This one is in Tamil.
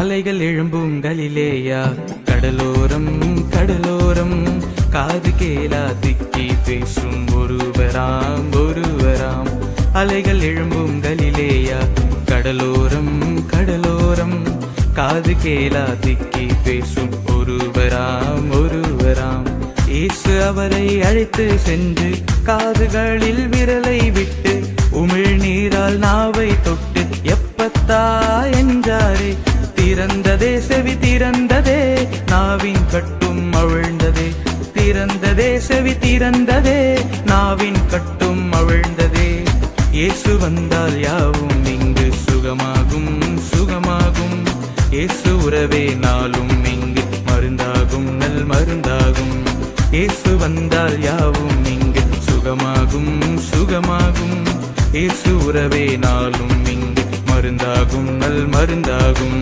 அலைகள் எழும்பும் கலிலேயா, கடலோரம் கடலோரம், காது கேளா திக்கி பேசும் ஒருவராம் ஒருவராம். அலைகள் எழும்பும் கலிலேயா, கடலோரம் கடலோரம், காது கேளா திக்கி பேசும் ஒருவராம் ஒருவராம். இயேசு அவரை அழைத்து சென்று காதுகளில் விரலை விட்டு உமிழ்நீரால் நாவை தொட்டு எப்பத்தா என்றாரே. திறந்ததே செவி திறந்ததே, நாவின் கட்டும் அவிழ்ந்ததே. திறந்ததே செவி திறந்ததே, நாவின் கட்டும் அவிழ்ந்ததே. இயேசு வந்தால் யாவும் இங்கு சுகமாகும் சுகமாகும். இயேசு உறவே நாளும் இங்கு மருந்தாகும் நல் மருந்தாகும். இயேசு வந்தால் யாவும் இங்கு சுகமாகும் சுகமாகும். இயேசு உறவே நாளும் இங்கு மருந்தாகும் நல் மருந்தாகும்.